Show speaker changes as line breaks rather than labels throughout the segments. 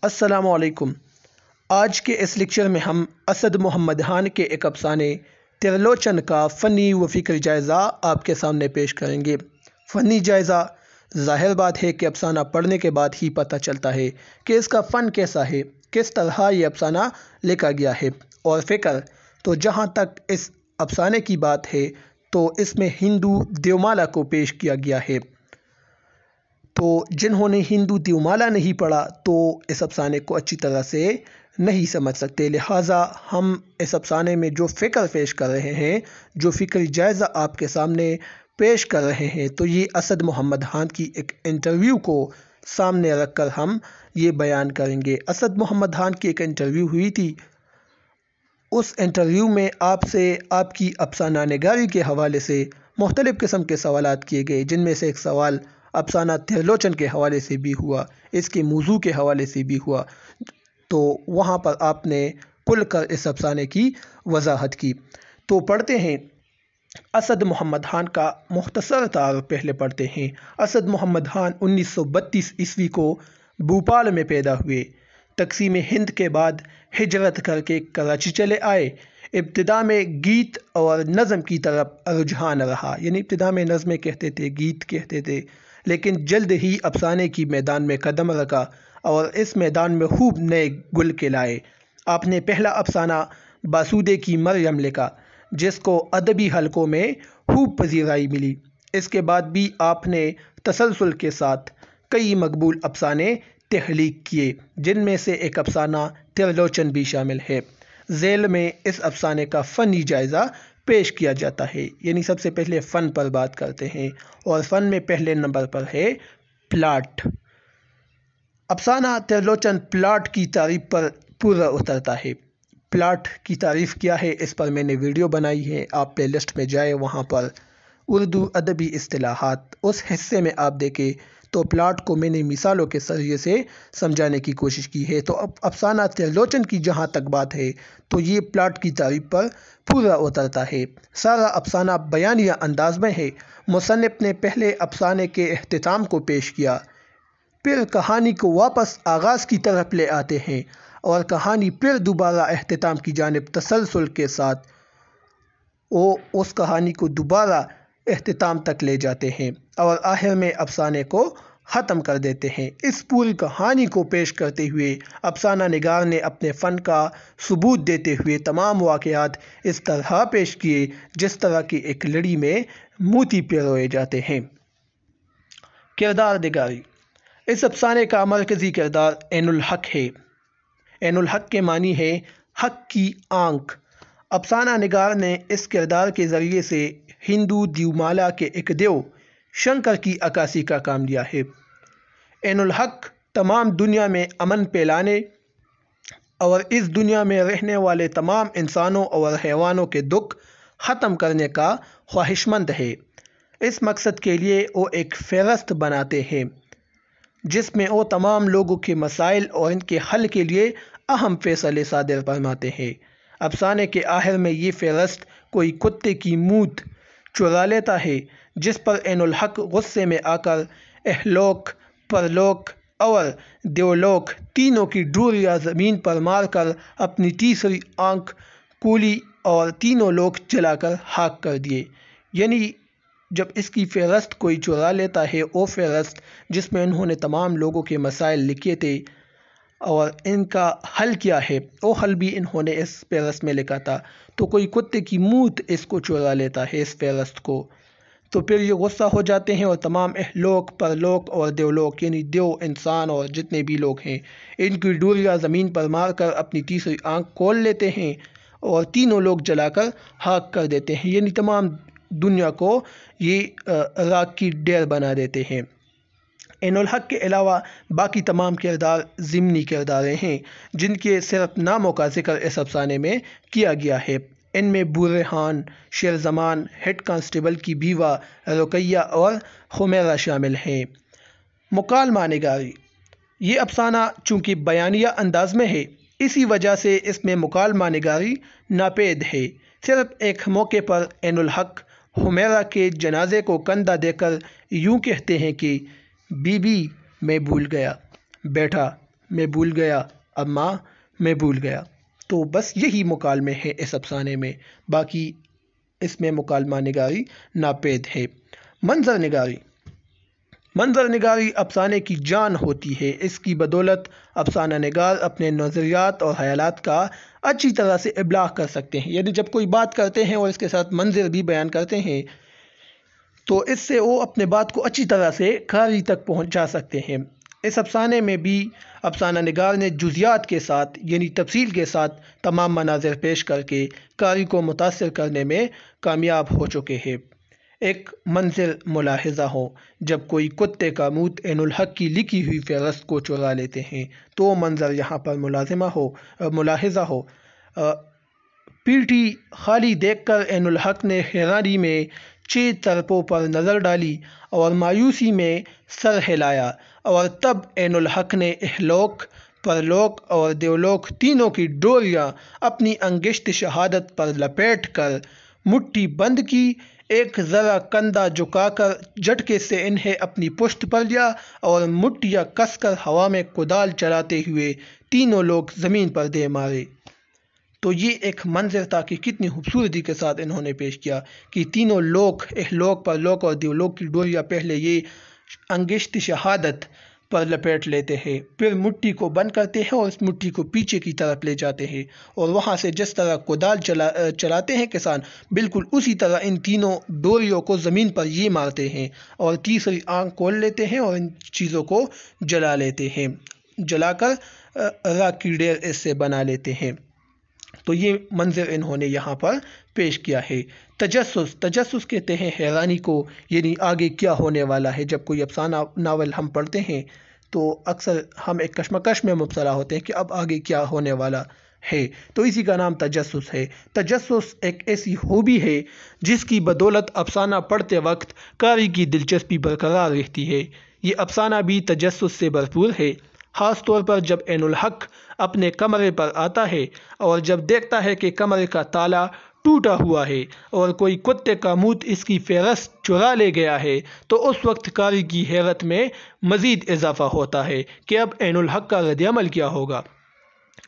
السلام علیکم۔ آج کے اس لیکچر میں ہم اسد محمد خان کے ایک افسانے ترلوچن کا فنی و فکری جائزہ آپ کے سامنے پیش کریں گے۔ فنی جائزہ، ظاہر بات ہے کہ افسانہ پڑھنے کے بعد ہی پتہ چلتا ہے کہ اس کا فن کیسا ہے، کس طرح یہ افسانہ لکھا گیا ہے، اور فکر تو جہاں تک اس افسانے کی بات ہے تو اس میں ہندو دیومالا کو پیش کیا گیا ہے۔ تو جنہوں نے ہندو دیومالا نہیں پڑھا تو اس افسانے کو اچھی طرح سے نہیں سمجھ سکتے، لہٰذا ہم اس افسانے میں جو فکر پیش کر رہے ہیں، جو فکری جائزہ آپ کے سامنے پیش کر رہے ہیں، تو یہ اسد محمد خان کی ایک انٹرویو کو سامنے رکھ کر ہم یہ بیان کریں گے۔ اسد محمد خان کی ایک انٹرویو ہوئی تھی، اس انٹرویو میں آپ سے آپ کی افسانہ نگاری کے حوالے سے مختلف قسم کے سوالات کیے گئے، جن میں سے ایک سوال افسانہ ترلوچن کے حوالے سے بھی ہوا، اس کے موضوع کے حوالے سے بھی ہوا، تو وہاں پر آپ نے کھل کر اس افسانے کی وضاحت کی۔ تو پڑھتے ہیں اسد محمد خان کا مختصر تعارف پہلے پڑھتے ہیں۔ اسد محمد خان 1932 عیسوی کو بھوپال میں پیدا ہوئے۔ تقسیم ہند کے بعد ہجرت کر کے کراچی چلے آئے۔ ابتدا میں گیت اور نظم کی طرف رجحان رہا، یعنی ابتدا میں نظمیں کہتے تھے، گیت کہتے تھے، لیکن جلد ہی افسانے کی میدان میں قدم رکھا اور اس میدان میں خوب نئے گل کھلائے۔ آپ نے پہلا افسانہ باسودے کی مریم لکھا، جس کو ادبی حلقوں میں خوب پذیرائی ملی۔ اس کے بعد بھی آپ نے تسلسل کے ساتھ کئی مقبول افسانے تخلیق کیے، جن میں سے ایک افسانہ ترلوچن بھی شامل ہے۔ ذیل میں اس افسانے کا فنی جائزہ پیش کیا جاتا ہے، یعنی سب سے پہلے فن پر بات کرتے ہیں، اور فن میں پہلے نمبر پر ہے پلاٹ۔ افسانہ ترلوچن پلاٹ کی تعریف پر پورا اترتا ہے۔ پلاٹ کی تعریف کیا ہے، اس پر میں نے ویڈیو بنائی ہے، آپ پلے لسٹ میں جائیں، وہاں پر اردو ادبی اصطلاحات اس حصے میں آپ دیکھیں تو پلاٹ کو میں نے مثالوں کے ذریعے سے سمجھانے کی کوشش کی ہے۔ تو اب افسانہ ترلوچن کی جہاں تک بات ہے تو یہ پلاٹ کی تعریف پر پورا اترتا ہے۔ سارا افسانہ بیانیہ انداز میں ہے۔ مصنف نے پہلے افسانے کے اختتام کو پیش کیا، پھر کہانی کو واپس آغاز کی طرف لے آتے ہیں، اور کہانی پھر دوبارہ اختتام کی جانب تسلسل کے ساتھ وہ اس کہانی کو دوبارہ اختتام تک لے جاتے ہیں، اور آخر میں افسانے کو ختم کر دیتے ہیں۔ اس پوری کہانی کو پیش کرتے ہوئے افسانہ نگار نے اپنے فن کا ثبوت دیتے ہوئے تمام واقعات اس طرح پیش کیے جس طرح کی ایک لڑی میں موتی پروئے جاتے ہیں۔ کردار نگاری۔ اس افسانے کا مرکزی کردار عین الحق ہے۔ عین الحق کے معنی ہے حق کی آنکھ۔ افسانہ نگار نے اس کردار کے ذریعے سے ہندو دیومالا کے ایک دیو شنکر کی عکاسی کا کام لیا ہے۔ عین الحق تمام دنیا میں امن پھیلانے اور اس دنیا میں رہنے والے تمام انسانوں اور حیوانوں کے دکھ ختم کرنے کا خواہشمند ہے۔ اس مقصد کے لیے وہ ایک فہرست بناتے ہیں، جس میں وہ تمام لوگوں کے مسائل اور ان کے حل کے لیے اہم فیصلے صادر فرماتے ہیں۔ افسانے کے آخر میں یہ فہرست کوئی کتے کی موت چرا لیتا ہے، جس پر عین الحق غصے میں آ کر اہلوک، پرلوک اور دیولوک تینوں کی ڈوریاں زمین پر مار کر اپنی تیسری آنکھ کھولی اور تینوں لوک جلا کر خاک کر دیے۔ یعنی جب اس کی فہرست کوئی چرا لیتا ہے، وہ فہرست جس میں انہوں نے تمام لوگوں کے مسائل لکھے تھے اور ان کا حل کیا ہے، وہ حل بھی انہوں نے اس فہرست میں لکھا تھا، تو کوئی کتے کی موت اس کو چرا لیتا ہے، اس فہرست کو، تو پھر یہ غصہ ہو جاتے ہیں اور تمام اہلوک، پرلوک اور دیولوک، یعنی دیو، انسان اور جتنے بھی لوگ ہیں، ان کی ڈوریاں زمین پر مار کر اپنی تیسری آنکھ کھول لیتے ہیں اور تینوں لوگ جلا کر خاک کر دیتے ہیں، یعنی تمام دنیا کو یہ راکھ کی ڈھیر بنا دیتے ہیں۔ عین الحق کے علاوہ باقی تمام کردار ضمنی کرداریں ہیں، جن کے صرف ناموں کا ذکر اس افسانے میں کیا گیا ہے۔ ان میں بورے خان، شیر زمان، ہیڈ کانسٹیبل کی بیوہ رقیہ اور خمیرہ شامل ہیں۔ مکالمہ نگاری۔ یہ افسانہ چونکہ بیانیہ انداز میں ہے، اسی وجہ سے اس میں مکالمہ نگاری ناپید ہے۔ صرف ایک موقع پر عین الحق خمیرہ کے جنازے کو کندھا دے کر یوں کہتے ہیں کہ بی بی میں بھول گیا، بیٹا میں بھول گیا، اماں میں بھول گیا۔ تو بس یہی مکالمے ہیں اس افسانے میں، باقی اس میں مکالمہ نگاری ناپید ہے۔ منظر نگاری افسانے کی جان ہوتی ہے۔ اس کی بدولت افسانہ نگار اپنے نظریات اور خیالات کا اچھی طرح سے ابلاغ کر سکتے ہیں، یعنی جب کوئی بات کرتے ہیں اور اس کے ساتھ منظر بھی بیان کرتے ہیں تو اس سے وہ اپنے بات کو اچھی طرح سے قاری تک پہنچا سکتے ہیں۔ اس افسانے میں بھی افسانہ نگار نے جزیات کے ساتھ یعنی تفصیل کے ساتھ تمام مناظر پیش کر کے قاری کو متاثر کرنے میں کامیاب ہو چکے ہیں۔ ایک منظر ملاحظہ ہو، جب کوئی کتے کا موت عین الحق کی لکھی ہوئی فہرست کو چرا لیتے ہیں تو وہ منظر یہاں پر ملاحظہ ہو۔ پیٹھی خالی دیکھ کر عین الحق نے حیرانی میں 6 طرفوں پر نظر ڈالی اور مایوسی میں سر ہلایا، اور تب عین الحق نے اہلوک، پرلوک اور دیولوک تینوں کی ڈوریاں اپنی انگشت شہادت پر لپیٹ کر مٹھی بند کی، ایک ذرا کندھا جھکا کر جھٹکے سے انہیں اپنی پشت پر لیا اور مٹھیاں کس کر ہوا میں کدال چلاتے ہوئے تینوں لوگ زمین پر دے مارے۔ تو یہ ایک منظر تھا کہ کتنی خوبصورتی کے ساتھ انہوں نے پیش کیا کہ تینوں لوگ اہلوک، پرلوک اور دیولوک کی ڈوریاں پہلے یہ انگشت شہادت پر لپیٹ لیتے ہیں، پھر مٹھی کو بند کرتے ہیں اور اس مٹھی کو پیچھے کی طرف لے جاتے ہیں، اور وہاں سے جس طرح کدال چلاتے ہیں کسان، بالکل اسی طرح ان تینوں ڈوریوں کو زمین پر یہ مارتے ہیں اور تیسری آنکھ کھول لیتے ہیں اور ان چیزوں کو جلا لیتے ہیں، جلا کر راکھ کی ڈھیر اس سے بنا لیتے ہیں۔ تو یہ منظر انہوں نے یہاں پر پیش کیا ہے۔ تجسس کہتے ہیں حیرانی کو، یعنی آگے کیا ہونے والا ہے۔ جب کوئی افسانہ ناول ہم پڑھتے ہیں تو اکثر ہم ایک کشمکش میں مبتلا ہوتے ہیں کہ اب آگے کیا ہونے والا ہے، تو اسی کا نام تجسس ہے۔ تجسس ایک ایسی خوبی ہے جس کی بدولت افسانہ پڑھتے وقت قاری کی دلچسپی برقرار رہتی ہے۔ یہ افسانہ بھی تجسس سے بھرپور ہے، خاص طور پر جب عین الحق اپنے کمرے پر آتا ہے اور جب دیکھتا ہے کہ کمرے کا تالا ٹوٹا ہوا ہے اور کوئی کتے کا موت اس کی فہرست چرا لے گیا ہے، تو اس وقت قاری کی حیرت میں مزید اضافہ ہوتا ہے کہ اب عین الحق کا رد عمل کیا ہوگا۔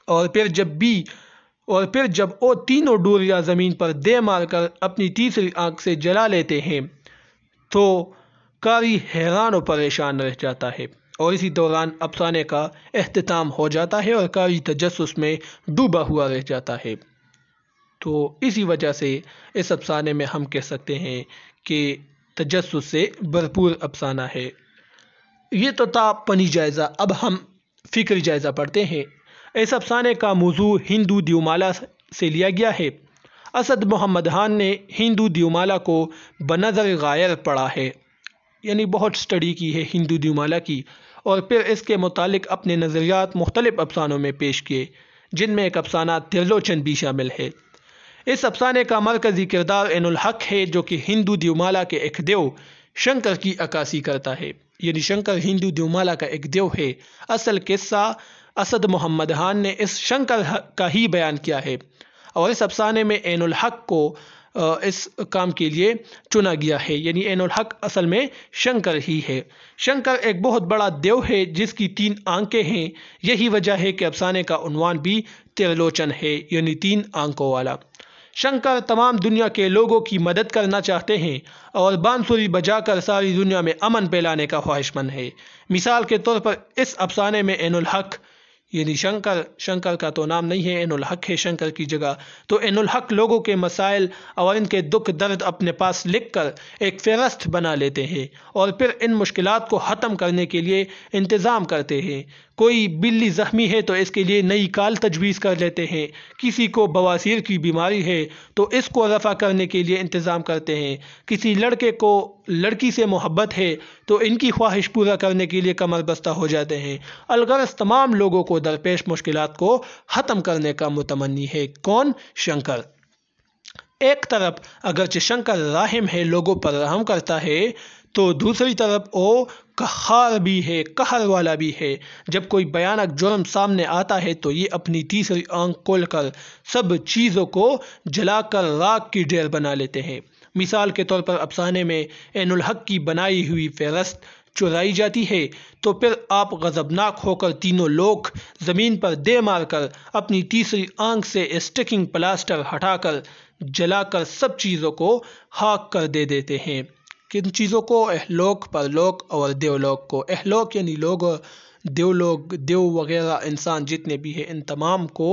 اور پھر جب وہ تینوں ڈوریاں زمین پر دے مار کر اپنی تیسری آنکھ سے جلا لیتے ہیں تو قاری حیران و پریشان رہ جاتا ہے، اور اسی دوران افسانے کا اختتام ہو جاتا ہے اور قاری تجسس میں ڈوبا ہوا رہ جاتا ہے۔ تو اسی وجہ سے اس افسانے میں ہم کہہ سکتے ہیں کہ تجسس سے بھرپور افسانہ ہے۔ یہ تو تھا فنی جائزہ، اب ہم فکری جائزہ پڑھتے ہیں۔ اس افسانے کا موضوع ہندو دیومالا سے لیا گیا ہے۔ اسد محمد خان نے ہندو دیومالا کو بنظر غائر پڑھا ہے، یعنی بہت سٹڈی کی ہے ہندو دیومالا کی، اور پھر اس کے متعلق اپنے نظریات مختلف افسانوں میں پیش کیے، جن میں ایک افسانہ ترلوچن بھی شامل ہے۔ اس افسانے کا مرکزی کردار عین الحق ہے، جو کہ ہندو دیومالا کے ایک دیو شنکر کی عکاسی کرتا ہے، یعنی شنکر ہندو دیومالا کا ایک دیو ہے۔ اصل قصہ اسد محمد خان نے اس شنکر کا ہی بیان کیا ہے، اور اس افسانے میں عین الحق کو اس کام کے لیے چنا گیا ہے، یعنی عین الحق اصل میں شنکر ہی ہے۔ شنکر ایک بہت بڑا دیو ہے جس کی 3 آنکھیں ہیں، یہی وجہ ہے کہ افسانے کا عنوان بھی ترلوچن ہے، یعنی 3 آنکھوں والا۔ شنکر تمام دنیا کے لوگوں کی مدد کرنا چاہتے ہیں اور بانسری بجا کر ساری دنیا میں امن پھیلانے کا خواہش مند ہے۔ مثال کے طور پر اس افسانے میں عین الحق یعنی شنکر کا تو نام نہیں ہے، عین الحق ہے شنکر کی جگہ، تو عین الحق لوگوں کے مسائل اور ان کے دکھ درد اپنے پاس لکھ کر ایک فہرست بنا لیتے ہیں اور پھر ان مشکلات کو ختم کرنے کے لیے انتظام کرتے ہیں۔ کوئی بلی زخمی ہے تو اس کے لیے نئی کال تجویز کر لیتے ہیں، کسی کو بواسیر کی بیماری ہے تو اس کو رفع کرنے کے لیے انتظام کرتے ہیں، کسی لڑکے کو لڑکی سے محبت ہے تو ان کی خواہش پورا کرنے کے لیے کمر بستہ ہو جاتے ہیں۔ الغرض تمام لوگوں کو درپیش مشکلات کو ختم کرنے کا متمنی ہے۔ کون؟ شنکر۔ ایک طرف اگرچہ شنکر راحم ہے، لوگوں پر رحم کرتا ہے، تو دوسری طرف وہ قہار بھی ہے، قہر والا بھی ہے۔ جب کوئی بھیانک جرم سامنے آتا ہے تو یہ اپنی تیسری آنکھ کھول کر سب چیزوں کو جلا کر راکھ کی ڈھیر بنا لیتے ہیں۔ مثال کے طور پر افسانے میں عین الحق کی بنائی ہوئی فہرست چرائی جاتی ہے تو پھر آپ غضبناک ہو کر تینوں لوگ زمین پر دے مار کر اپنی تیسری آنکھ سے اسٹکنگ پلاسٹر ہٹا کر جلا کر سب چیزوں کو خاک کر دے دیتے ہیں۔ کن چیزوں کو؟ اہلوک، پرلوک اور دیولوک کو۔ اہلوک یعنی لوگ، دیو وغیرہ انسان جتنے بھی ہیں، ان تمام کو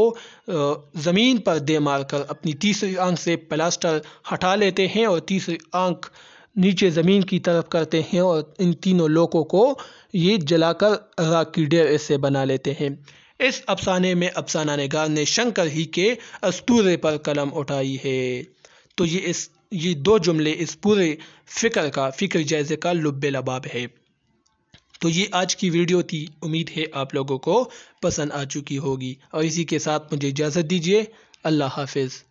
زمین پر دے مار کر اپنی تیسری آنکھ سے پلاسٹر ہٹا لیتے ہیں اور تیسری آنکھ نیچے زمین کی طرف کرتے ہیں اور ان تینوں لوگوں کو یہ جلا کر راکھ کی ڈھیر سے بنا لیتے ہیں۔ اس افسانے میں افسانہ نگار نے شنکر ہی کے اسطورے پر قلم اٹھائی ہے۔ تو یہ دو جملے اس پورے فکر جائزے کا لب لباب ہے۔ تو یہ آج کی ویڈیو تھی، امید ہے آپ لوگوں کو پسند آ چکی ہوگی، اور اسی کے ساتھ مجھے اجازت دیجیے۔ اللہ حافظ۔